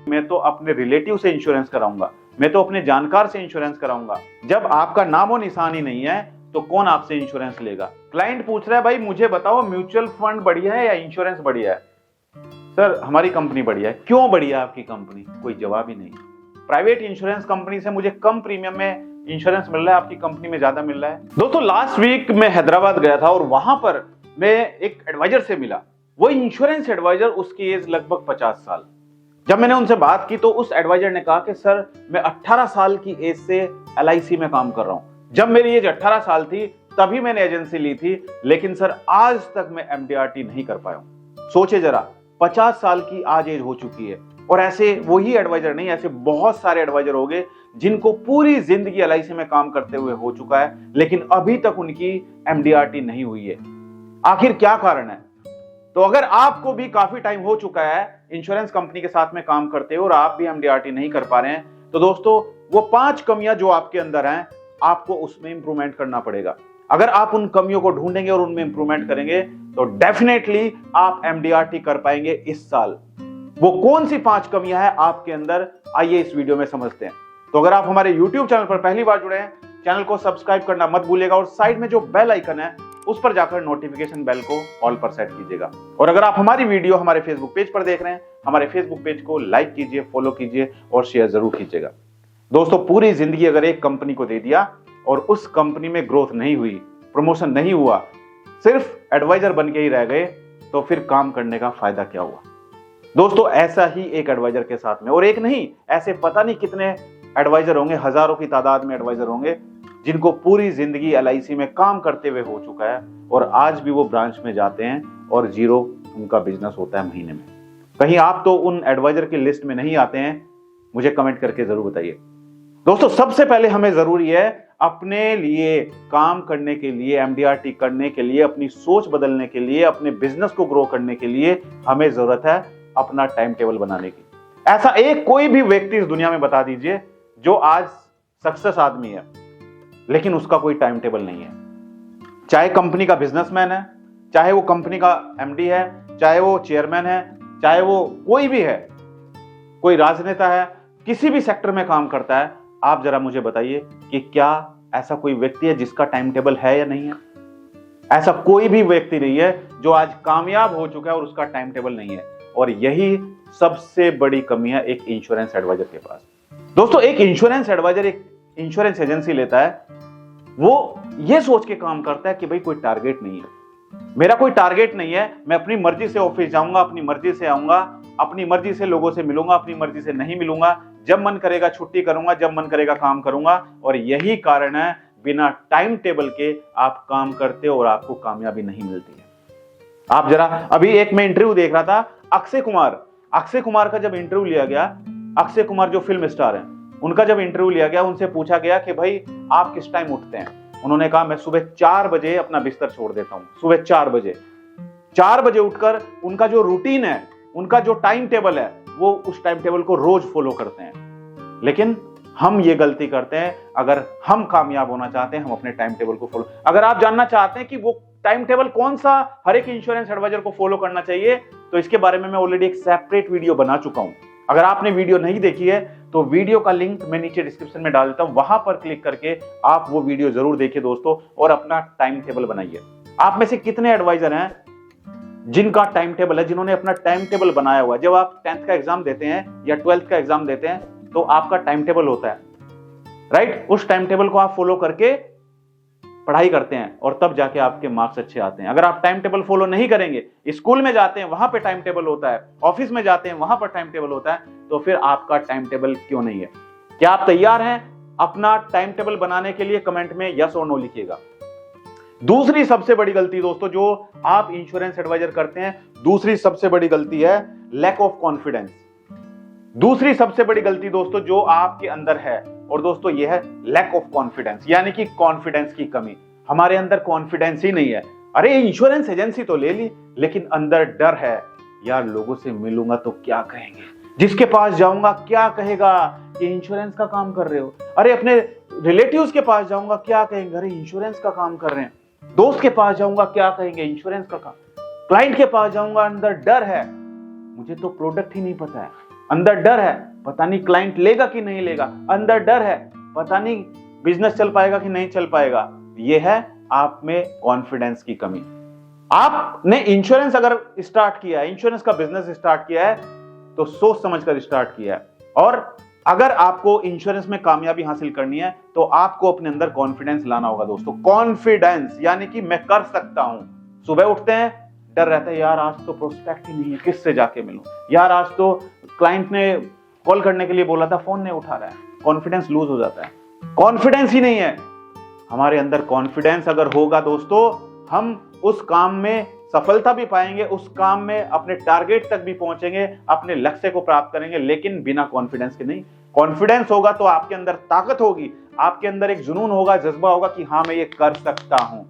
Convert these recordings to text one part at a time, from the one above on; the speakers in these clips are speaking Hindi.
मैं तो अपने रिलेटिव से इंश्योरेंस कराऊंगा, मैं तो अपने जानकार से इंश्योरेंस कराऊंगा। जब आपका नामो निशान ही नहीं है तो कौन आपसे इंश्योरेंस लेगा? क्लाइंट पूछ रहा है, भाई मुझे बताओ म्यूचुअल फंड बढ़िया है या इंश्योरेंस बढ़िया है? सर हमारी कंपनी बढ़िया है। क्यों बढ़िया है आपकी कंपनी? कोई जवाब ही नहीं। प्राइवेट इंश्योरेंस कंपनी से मुझे कम प्रीमियम में इंश्योरेंस मिल रहा है, आपकी कंपनी में ज्यादा मिल रहा है। दोस्तों लास्ट वीक मैं हैदराबाद गया था और वहां पर मैं एक एडवाइजर से मिला। वो इंश्योरेंस एडवाइजर, उसकी एज लगभग 50 साल। जब मैंने उनसे बात की तो उस एडवाइजर ने कहा कि सर मैं 18 साल की एज से LIC में काम कर रहा हूं। जब मेरी एज 18 साल थी तभी मैंने एजेंसी ली थी, लेकिन सर आज तक मैं MDRT नहीं कर पाया हूं। सोचे जरा, 50 साल की आज एज हो चुकी है। और ऐसे वही एडवाइजर नहीं, ऐसे बहुत सारे एडवाइजर हो गए जिनको पूरी जिंदगी LIC में काम करते हुए हो चुका है, लेकिन अभी तक उनकी MDRT नहीं हुई है। आखिर क्या कारण है? तो अगर आपको भी काफी टाइम हो चुका है इंश्योरेंस कंपनी के साथ में काम करते हो और आप भी MDRT नहीं कर पा रहे हैं, तो दोस्तों वो 5 कमियां जो आपके अंदर हैं, आपको उसमें इंप्रूवमेंट करना पड़ेगा। अगर आप उन कमियों को ढूंढेंगे और उनमें इंप्रूवमेंट करेंगे तो डेफिनेटली आप MDRT कर पाएंगे इस साल। वो कौन सी 5 कमियां हैं आपके अंदर, आइए इस वीडियो में समझते हैं। तो अगर आप हमारे YouTube चैनल पर पहली बार जुड़े हैं, चैनल को सब्सक्राइब करना मत भूलिएगा और साइड में जो बेल आइकन है उस पर जाकर नोटिफिकेशन बेल को ऑल पर सेट कीजिएगा। और अगर आप हमारी वीडियो हमारे फेसबुक पेज पर देख रहे हैं, हमारे फेसबुक पेज को लाइक कीजिए, फॉलो कीजिए और शेयर जरूर कीजिएगा। दोस्तों पूरी जिंदगी अगर एक कंपनी को दे दिया और उस कंपनी में ग्रोथ नहीं हुई, प्रमोशन नहीं हुआ, सिर्फ एडवाइजर बन के ही रह गए, तो फिर काम करने का फायदा क्या हुआ? दोस्तों ऐसा ही एक एडवाइजर के साथ में, और एक नहीं, ऐसे पता नहीं कितने एडवाइजर होंगे, हजारों की तादाद में एडवाइजर होंगे जिनको पूरी जिंदगी LIC में काम करते हुए हो चुका है और आज भी वो ब्रांच में जाते हैं और जीरो उनका बिजनेस होता है महीने में। कहीं आप तो उन एडवाइजर की लिस्ट में नहीं आते हैं? मुझे कमेंट करके जरूर बताइए। दोस्तों सबसे पहले हमें जरूरी है अपने लिए काम करने के लिए, MDRT करने के लिए, अपनी सोच बदलने के लिए, अपने बिजनेस को ग्रो करने के लिए हमें जरूरत है अपना टाइम टेबल बनाने की। ऐसा एक कोई भी व्यक्ति इस दुनिया में बता दीजिए जो आज सक्सेस आदमी है लेकिन उसका कोई टाइम टेबल नहीं है। चाहे कंपनी का बिजनेसमैन है, चाहे वो कंपनी का MD है, चाहे वो चेयरमैन है, चाहे वो कोई भी है, कोई राजनेता है, किसी भी सेक्टर में काम करता है, आप जरा मुझे बताइए कि क्या ऐसा कोई व्यक्ति है जिसका टाइम टेबल है या नहीं है? ऐसा कोई भी व्यक्ति नहीं है जो आज कामयाब हो चुका है और उसका टाइम टेबल नहीं है। और यही सबसे बड़ी कमी है एक इंश्योरेंस एडवाइजर के पास। दोस्तों एक इंश्योरेंस एडवाइजर एक इंश्योरेंस एजेंसी लेता है, वो ये सोच के काम करता है कि भाई कोई टारगेट नहीं है, मेरा कोई टारगेट नहीं है, मैं अपनी मर्जी से ऑफिस जाऊंगा, अपनी मर्जी से आऊंगा, अपनी मर्जी से लोगों से मिलूंगा, अपनी मर्जी से नहीं मिलूंगा, जब मन करेगा छुट्टी करूंगा, जब मन करेगा काम करूंगा। और यही कारण है बिना टाइम टेबल के आप काम करते हो और आपको कामयाबी नहीं मिलती है। आप जरा, अभी एक मैं इंटरव्यू देख रहा था, अक्षय कुमार का जब इंटरव्यू लिया गया, अक्षय कुमार जो फिल्म स्टार हैं, उनका जब इंटरव्यू लिया गया, उनसे पूछा गया कि भाई आप किस टाइम उठते हैं? उन्होंने कहा मैं सुबह 4 बजे अपना बिस्तर छोड़ देता हूं। सुबह 4 बजे उठकर उनका जो रूटीन है, उनका जो टाइम टेबल है, वो उस टाइम टेबल को रोज फॉलो करते हैं। लेकिन हम ये गलती करते हैं। अगर हम कामयाब होना चाहते हैं, हम अपने टाइम टेबल को फॉलो, अगर आप जानना चाहते हैं कि वो टाइम टेबल कौन सा हर एक इंश्योरेंस एडवाइजर को फॉलो करना चाहिए, तो इसके बारे में मैं ऑलरेडी एक सेपरेट वीडियो बना चुका हूं। अगर आपने वीडियो नहीं देखी है तो वीडियो का लिंक मैं नीचे डिस्क्रिप्शन में डाल देता हूं, वहां पर क्लिक करके आप वो वीडियो जरूर देखिए दोस्तों, और अपना टाइम टेबल बनाइए। आप में से कितने एडवाइजर हैं जिनका टाइम टेबल है, जिन्होंने अपना टाइम टेबल बनाया हुआ है? जब आप 10th का एग्जाम देते हैं या 12th का एग्जाम देते हैं तो आपका टाइम टेबल होता है, राइट? उस टाइम टेबल को आप फॉलो करके पढ़ाई करते हैं और तब जाके आपके मार्क्स अच्छे आते हैं। अगर आप टाइम टेबल फॉलो नहीं करेंगे, स्कूल में जाते हैं वहां पे टाइम टेबल होता है, ऑफिस में जाते हैं वहां पर टाइम टेबल होता है, तो फिर आपका टाइम टेबल क्यों नहीं है? क्या आप तैयार हैं अपना टाइम टेबल बनाने के लिए? कमेंट में यस और नो लिखिएगा। दूसरी सबसे बड़ी गलती दोस्तों जो आप इंश्योरेंस एडवाइजर करते हैं, दूसरी सबसे बड़ी गलती है लैक ऑफ कॉन्फिडेंस। दूसरी सबसे बड़ी गलती दोस्तों जो आपके अंदर है, और दोस्तों यह है लैक ऑफ कॉन्फिडेंस, यानी कि कॉन्फिडेंस की कमी। हमारे अंदर कॉन्फिडेंस ही नहीं है। अरे इंश्योरेंस एजेंसी तो ले ली, लेकिन अंदर डर है, यार लोगों से मिलूंगा तो क्या कहेंगे, जिसके पास जाऊंगा क्या कहेगा कि इंश्योरेंस का काम कर रहे हो। अरे अपने रिलेटिव्स के पास जाऊंगा क्या कहेंगे, अरे इंश्योरेंस का काम कर रहे हैं। दोस्त के पास जाऊंगा क्या कहेंगे, इंश्योरेंस का काम। क्लाइंट के पास जाऊंगा, अंदर डर है, मुझे तो प्रोडक्ट ही नहीं पता है, अंदर डर है, पता नहीं क्लाइंट लेगा कि नहीं लेगा, अंदर डर है, पता नहीं बिजनेस चल पाएगा कि नहीं चल पाएगा। यह है आप में कॉन्फिडेंस की कमी। आपने इंश्योरेंस अगर स्टार्ट किया है, इंश्योरेंस का बिजनेस स्टार्ट किया है, तो सोच समझकर स्टार्ट किया है। और अगर आपको इंश्योरेंस में कामयाबी हासिल करनी है तो आपको अपने अंदर कॉन्फिडेंस लाना होगा दोस्तों। कॉन्फिडेंस यानी कि मैं कर सकता हूं। सुबह उठते हैं, डर रहता है, यार आज तो प्रोस्पेक्ट ही नहीं है, किससे जाके मिलूं, यार आज तो क्लाइंट ने कॉल करने के लिए बोला था, फोन नहीं उठा रहा है। कॉन्फिडेंस लूज हो जाता है, कॉन्फिडेंस ही नहीं है हमारे अंदर। कॉन्फिडेंस अगर होगा दोस्तों, हम उस काम में सफलता भी पाएंगे, उस काम में अपने टारगेट तक भी पहुंचेंगे, अपने लक्ष्य को प्राप्त करेंगे, लेकिन बिना कॉन्फिडेंस के नहीं। कॉन्फिडेंस होगा तो आपके अंदर ताकत होगी, आपके अंदर एक जुनून होगा, जज्बा होगा कि हाँ मैं ये कर सकता हूं।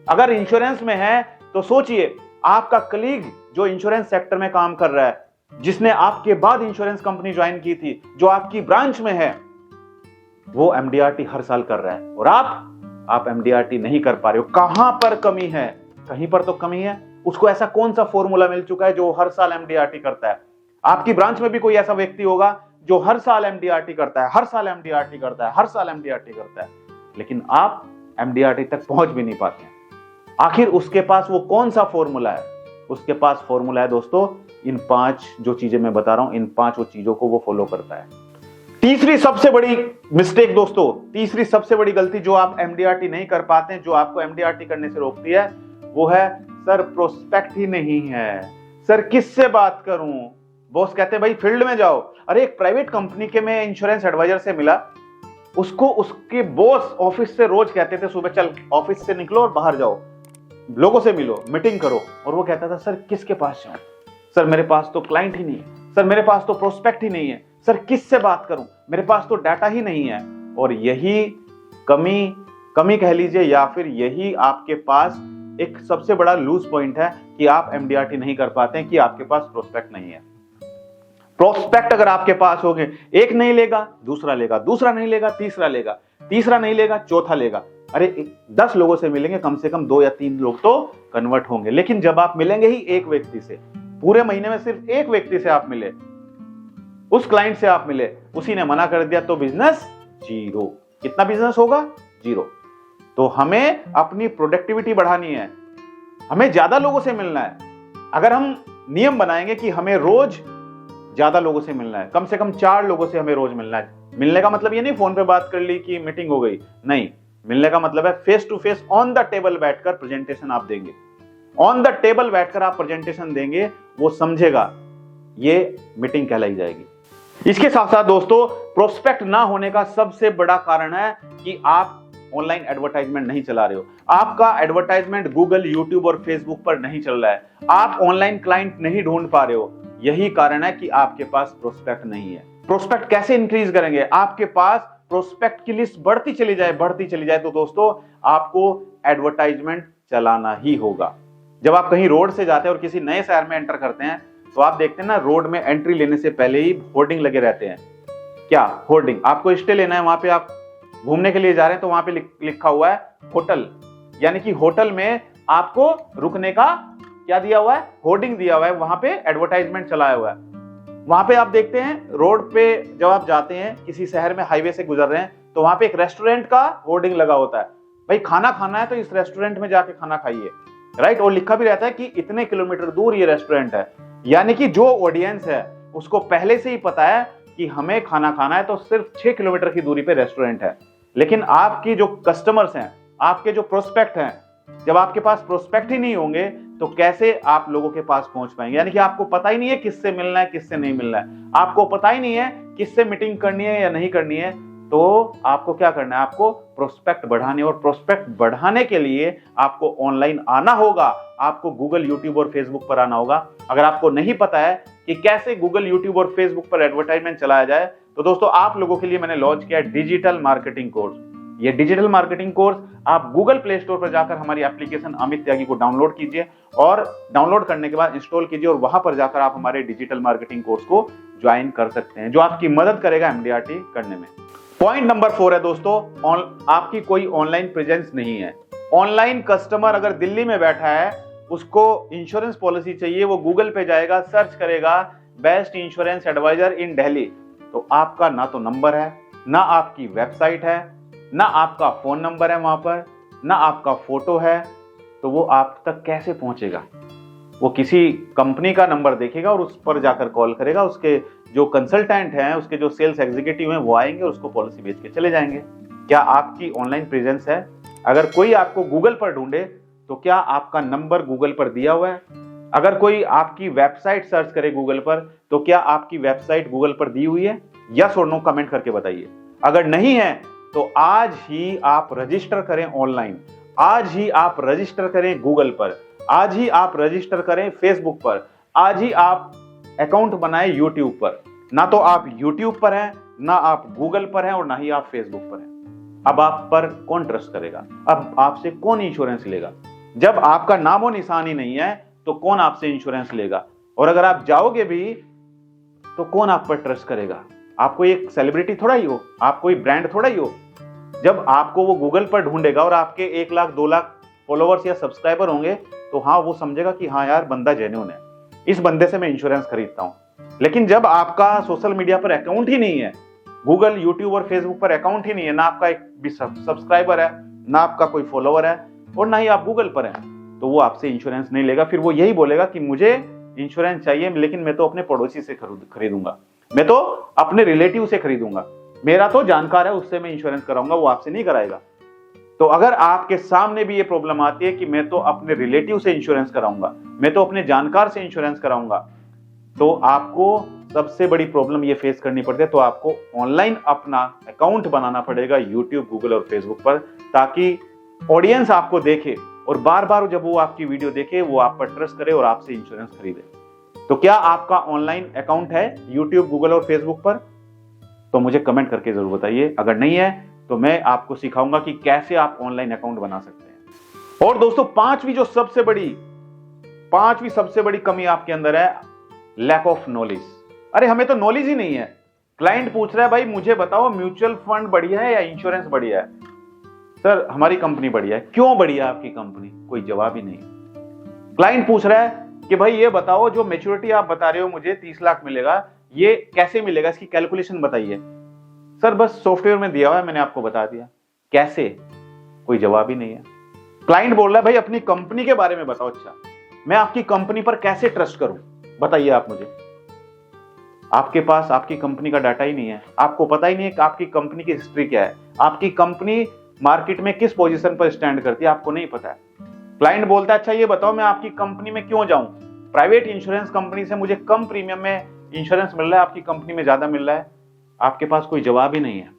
अगर इंश्योरेंस में है तो सोचिए, आपका कलीग जो इंश्योरेंस सेक्टर में काम कर रहा है, जिसने आपके बाद इंश्योरेंस कंपनी ज्वाइन की थी, जो आपकी ब्रांच में है, वो एमडीआरटी हर साल कर रहा है और आप एमडीआरटी नहीं कर पा रहे हो। कहां पर कमी है? कहीं पर तो कमी है। उसको ऐसा कौन सा फॉर्मूला मिल चुका है जो हर साल एमडीआरटी करता है? आपकी ब्रांच में भी कोई ऐसा व्यक्ति होगा जो हर साल एमडीआरटी करता है, हर साल एमडीआरटी करता है, हर साल एमडीआरटी करता है, लेकिन आप एमडीआरटी तक पहुंच भी नहीं पाते हैं। आखिर उसके पास वो कौन सा फॉर्मूला है? उसके पास फॉर्मूला है दोस्तों, इन 5 जो चीजें मैं बता रहा हूं, इन 5 चीजों को वो फॉलो करता है। तीसरी सबसे बड़ी मिस्टेक दोस्तों, तीसरी सबसे बड़ी गलती जो आप एमडीआरटी नहीं कर पाते हैं, जो आपको एमडीआरटी करने से रोकती है, वो है सर प्रोस्पेक्ट ही नहीं है, सर किससे बात करूं। बॉस कहते हैं भाई फील्ड में जाओ। अरे एक प्राइवेट कंपनी के मैं इंश्योरेंस एडवाइजर से मिला, उसको उसके बॉस ऑफिस से रोज कहते थे सुबह चल ऑफिस से निकलो और बाहर जाओ, लोगों से मिलो, मीटिंग करो, और वो कहता था सर किसके पास जाऊं, सर मेरे पास तो क्लाइंट ही नहीं है, सर मेरे पास तो प्रोस्पेक्ट ही नहीं है, सर किससे बात करूं, मेरे पास तो डाटा ही नहीं है। और यही कमी कह लीजिए, या फिर यही आपके पास एक सबसे बड़ा लूज पॉइंट है कि आप एमडीआरटी नहीं कर पाते हैं, कि आपके पास प्रोस्पेक्ट नहीं है। प्रोस्पेक्ट अगर आपके पास हो गए, एक नहीं लेगा दूसरा लेगा, दूसरा नहीं लेगा तीसरा लेगा, तीसरा नहीं लेगा चौथा लेगा। अरे 10 लोगों से मिलेंगे, कम से कम 2 या 3 लोग तो कन्वर्ट होंगे। लेकिन जब आप मिलेंगे ही एक व्यक्ति से, पूरे महीने में सिर्फ एक व्यक्ति से आप मिले, उस क्लाइंट से आप मिले, उसी ने मना कर दिया, तो बिजनेस जीरो। कितना बिजनेस होगा? जीरो। तो हमें अपनी प्रोडक्टिविटी बढ़ानी है, हमें ज्यादा लोगों से मिलना है। अगर हम नियम बनाएंगे कि हमें रोज ज्यादा लोगों से मिलना है, कम से कम 4 लोगों से हमें रोज मिलना है। मिलने का मतलब ये नहीं फोन पे बात कर ली कि मीटिंग हो गई, नहीं। मिलने का मतलब है face to face on the table बैठकर प्रेजेंटेशन आप देंगे, ऑन द टेबल बैठकर आप प्रेजेंटेशन देंगे, वो समझेगा, ये मीटिंग कहलाई जाएगी। इसके साथ साथ दोस्तों, प्रोस्पेक्ट ना होने का सबसे बड़ा कारण है कि आप ऑनलाइन एडवर्टाइजमेंट नहीं चला रहे हो। आपका एडवर्टाइजमेंट गूगल, यूट्यूब और फेसबुक पर नहीं चल रहा है। आप ऑनलाइन क्लाइंट नहीं ढूंढ पा रहे हो। यही कारण है कि आपके पास प्रोस्पेक्ट नहीं है। प्रोस्पेक्ट कैसे इंक्रीज करेंगे? आपके पास प्रोस्पेक्ट की लिस्ट बढ़ती चली जाए, तो दोस्तों आपको एडवर्टाइजमेंट चलाना ही होगा। जब आप कहीं रोड से जाते हैं और किसी नए शहर में एंटर करते हैं, तो आप देखते हैं ना, रोड में एंट्री लेने से पहले ही होर्डिंग लगे रहते हैं। क्या होर्डिंग? आपको स्टे लेना है, वहां पे आप घूमने के लिए जा रहे हैं, तो वहां पे लिखा हुआ है होटल, यानी कि होटल में आपको रुकने का क्या दिया हुआ है? होर्डिंग दिया हुआ है, वहां पे एडवर्टाइजमेंट चलाया हुआ है। वहां पे आप देखते हैं रोड पे, जब आप जाते हैं किसी शहर में, हाईवे से गुजर रहे हैं, तो वहां पे एक रेस्टोरेंट का होर्डिंग लगा होता है, भाई खाना खाना है तो इस रेस्टोरेंट में जाके खाना खाइए, राइट। और लिखा भी रहता है कि इतने किलोमीटर दूर ये रेस्टोरेंट है। यानी कि जो ऑडियंस है उसको पहले से ही पता है कि हमें खाना खाना है तो सिर्फ 6 किलोमीटर की दूरी पे रेस्टोरेंट है। लेकिन आपकी जो कस्टमर्स हैं, आपके जो प्रोस्पेक्ट हैं, जब आपके पास प्रोस्पेक्ट ही नहीं होंगे तो कैसे आप लोगों के पास पहुंच पाएंगे? यानी कि आपको पता ही नहीं है किससे मिलना है, किससे नहीं मिलना है, आपको पता ही नहीं है किससे मीटिंग करनी है या नहीं करनी है। तो आपको क्या करना है? आपको प्रोस्पेक्ट बढ़ाने, और प्रोस्पेक्ट बढ़ाने के लिए आपको ऑनलाइन आना होगा, आपको गूगल, यूट्यूब और फेसबुक पर आना होगा। अगर आपको नहीं पता है कि कैसे गूगल, यूट्यूब और फेसबुक पर एडवर्टाइजमेंट चलाया जाए, तो दोस्तों आप लोगों के लिए मैंने लॉन्च किया डिजिटल मार्केटिंग कोर्स। ये डिजिटल मार्केटिंग कोर्स आप गूगल प्ले स्टोर पर जाकर हमारी एप्लीकेशन अमित त्यागी को डाउनलोड कीजिए, और डाउनलोड करने के बाद इंस्टॉल कीजिए, और वहां पर जाकर आप हमारे डिजिटल मार्केटिंग कोर्स को ज्वाइन कर सकते हैं, जो आपकी मदद करेगा एमडीआरटी करने में। पॉइंट नंबर 4 है दोस्तों, आपकी कोई ऑनलाइन प्रेजेंस नहीं है। ऑनलाइन कस्टमर अगर दिल्ली में बैठा है, उसको इंश्योरेंस पॉलिसी चाहिए, वो गूगल पे जाएगा, सर्च करेगा, बेस्ट इंश्योरेंस एडवाइजर इन दिल्ली, तो आपका ना तो नंबर है, ना आपकी वेबसाइट है, ना आपका फोन नंबर है वहां पर, ना आपका फोटो है, तो वो आप तक कैसे पहुंचेगा? वो किसी कंपनी का नंबर देखेगा और उस पर जाकर कॉल करेगा, उसके जो कंसल्टेंट हैं, उसके जो सेल्स एग्जीक्यूटिव हैं, वो आएंगे और उसको पॉलिसी बेच के चले जाएंगे। क्या आपकी ऑनलाइन प्रेजेंस है? अगर कोई आपको गूगल पर ढूंढे तो क्या आपका नंबर गूगल पर दिया हुआ है? अगर कोई आपकी वेबसाइट सर्च करे गूगल पर तो क्या आपकी वेबसाइट गूगल पर दी हुई है? यस और नो कमेंट करके बताइए। अगर नहीं है तो आज ही आप रजिस्टर करें ऑनलाइन, आज ही आप रजिस्टर करें गूगल पर, आज ही आप रजिस्टर करें फेसबुक पर, आज ही आप अकाउंट बनाएं यूट्यूब पर। ना तो आप यूट्यूब पर हैं, ना आप गूगल पर हैं और ना ही आप फेसबुक पर हैं। अब आप पर कौन ट्रस्ट करेगा? अब आपसे कौन इंश्योरेंस लेगा? जब आपका नामो निशान ही नहीं है तो कौन आपसे इंश्योरेंस लेगा? और अगर आप जाओगे भी तो कौन आप पर ट्रस्ट करेगा? आप कोई एक सेलिब्रिटी थोड़ा ही हो, आप कोई ब्रांड थोड़ा ही हो। जब आपको वो गूगल पर ढूंढेगा और आपके 1 लाख 2 लाख फॉलोवर्स या सब्सक्राइबर होंगे तो हाँ, वो समझेगा कि हाँ यार, बंदा जेन्युइन है, इस बंदे से मैं इंश्योरेंस खरीदता हूं। लेकिन जब आपका सोशल मीडिया पर अकाउंट ही नहीं है, गूगल, यूट्यूब और फेसबुक पर अकाउंट ही नहीं है, ना आपका एक भी सब्सक्राइबर है, ना आपका कोई फॉलोवर है और ना ही आप गूगल पर हैं, तो वो आपसे इंश्योरेंस नहीं लेगा। फिर वो यही बोलेगा कि मुझे इंश्योरेंस चाहिए, लेकिन मैं तो अपने पड़ोसी से खरीदूंगा, मैं तो अपने रिलेटिव से खरीदूंगा, मेरा तो जानकार है, उससे मैं इंश्योरेंस कराऊंगा, वो आपसे नहीं कराएगा। तो अगर आपके सामने भी ये प्रॉब्लम आती है कि मैं तो अपने रिलेटिव से इंश्योरेंस कराऊंगा, मैं तो अपने जानकार से इंश्योरेंस कराऊंगा, तो आपको सबसे बड़ी प्रॉब्लम ये फेस करनी पड़ती है। तो आपको ऑनलाइन अपना अकाउंट बनाना पड़ेगा यूट्यूब, गूगल और फेसबुक पर, ताकि ऑडियंस आपको देखे और बार बार जब वो आपकी वीडियो देखे वो आप पर ट्रस्ट करे और आपसे इंश्योरेंस खरीदे। तो क्या आपका ऑनलाइन अकाउंट है यूट्यूब, गूगल और फेसबुक पर? तो मुझे कमेंट करके जरूर बताइए। अगर नहीं है तो मैं आपको सिखाऊंगा कि कैसे आप ऑनलाइन अकाउंट बना सकते हैं। और दोस्तों, पांचवी सबसे बड़ी कमी आपके अंदर है, लैक ऑफ नॉलेज। अरे हमें तो नॉलेज ही नहीं है। क्लाइंट पूछ रहा है, भाई मुझे बताओ म्यूचुअल फंड बढ़िया है या इंश्योरेंस बढ़िया है? सर हमारी कंपनी बढ़िया है। क्यों बढ़िया है आपकी कंपनी? कोई जवाब ही नहीं। क्लाइंट पूछ रहा है कि भाई ये बताओ, जो मैच्योरिटी आप बता रहे हो मुझे 30 लाख मिलेगा, ये कैसे मिलेगा, इसकी कैलकुलेशन बताइए। सर बस सॉफ्टवेयर में दिया हुआ है, मैंने आपको बता दिया। कैसे? कोई जवाब ही नहीं है। क्लाइंट बोल रहा है, भाई अपनी कंपनी के बारे में बताओ। अच्छा, मैं आपकी कंपनी पर कैसे ट्रस्ट करूं, बताइए आप मुझे। आपके पास आपकी कंपनी का डाटा ही नहीं है, आपको पता ही नहीं है कि आपकी कंपनी की हिस्ट्री क्या है, आपकी कंपनी मार्केट में किस पोजीशन पर स्टैंड करती है, आपको नहीं पता है। क्लाइंट बोलता है, अच्छा ये बताओ मैं आपकी कंपनी में क्यों जाऊं? प्राइवेट इंश्योरेंस कंपनी से मुझे कम प्रीमियम में इंश्योरेंस मिल रहा है, आपकी कंपनी में ज्यादा मिल रहा है। आपके पास कोई जवाब ही नहीं है।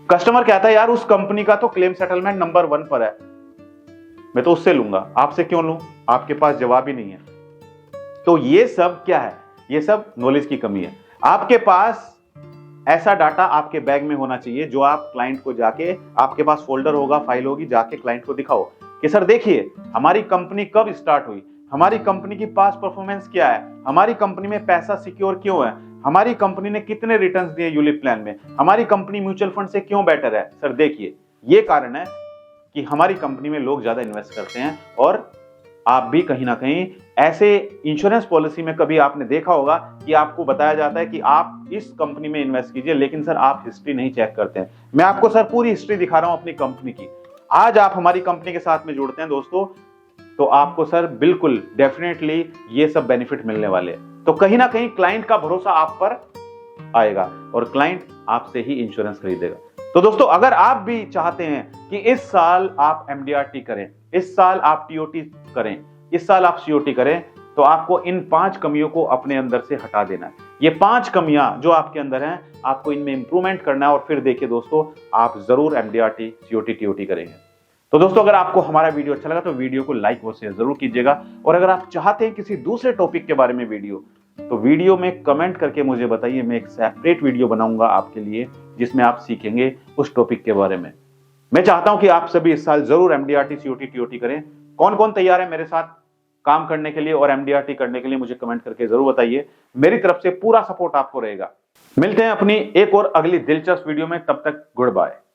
कस्टमर कहता है, यार उस कंपनी का तो क्लेम सेटलमेंट नंबर 1 पर है, मैं तो उससे लूंगा, आपसे क्यों लूं? आपके पास जवाब ही नहीं है। तो ये सब क्या है? ये सब नॉलेज की कमी है। आपके पास ऐसा डाटा आपके बैग में होना चाहिए जो आप क्लाइंट को जाके, आपके पास फोल्डर होगा, फाइल होगी, जाके क्लाइंट को दिखाओ कि सर देखिए हमारी कंपनी कब स्टार्ट हुई, हमारी कंपनी की पास्ट परफॉर्मेंस क्या है, हमारी कंपनी में पैसा सिक्योर क्यों है, हमारी कंपनी ने कितने रिटर्न्स दिए यूलिप प्लान में, हमारी कंपनी म्यूचुअल फंड से क्यों बेटर है। सर देखिए, ये कारण है कि हमारी कंपनी में लोग ज्यादा इन्वेस्ट करते हैं। और आप भी कहीं ना कहीं ऐसे इंश्योरेंस पॉलिसी में कभी आपने देखा होगा कि आपको बताया जाता है कि आप इस कंपनी में इन्वेस्ट कीजिए, लेकिन सर आप हिस्ट्री नहीं चेक करते हैं। मैं आपको सर पूरी हिस्ट्री दिखा रहा हूं अपनी कंपनी की। आज आप हमारी कंपनी के साथ में जुड़ते हैं दोस्तों, तो आपको सर बिल्कुल डेफिनेटली ये सब बेनिफिट मिलने वाले हैं। तो कहीं ना कहीं क्लाइंट का भरोसा आप पर आएगा और क्लाइंट आपसे ही इंश्योरेंस खरीदेगा। तो दोस्तों, अगर आप भी चाहते हैं कि इस साल आप एमडीआरटी करें, इस साल आप टीओटी करें, इस साल आप सीओटी करें, तो आपको इन 5 कमियों को अपने अंदर से हटा देना है। ये 5 कमियां जो आपके अंदर हैं, आपको इनमें इंप्रूवमेंट करना है और फिर देखिए दोस्तों, आप जरूर एमडीआरटी, सीओटी, टीओटी करेंगे। तो दोस्तों, अगर आपको हमारा वीडियो अच्छा लगा तो वीडियो को लाइक और शेयर जरूर कीजिएगा। और अगर आप चाहते हैं किसी दूसरे टॉपिक के बारे में वीडियो, तो वीडियो में कमेंट करके मुझे बताइए। मैं एक सेपरेट वीडियो बनाऊंगा आपके लिए जिसमें आप सीखेंगे उस टॉपिक के बारे में। मैं चाहता हूं कि आप सभी इस साल जरूर एमडीआरटी, सीओटी, टीओटी करें। कौन कौन तैयार है मेरे साथ काम करने के लिए और एमडीआरटी करने के लिए, मुझे कमेंट करके जरूर बताइए। मेरी तरफ से पूरा सपोर्ट आपको रहेगा। मिलते हैं अपनी एक और अगली दिलचस्प वीडियो में, तब तक गुड बाय।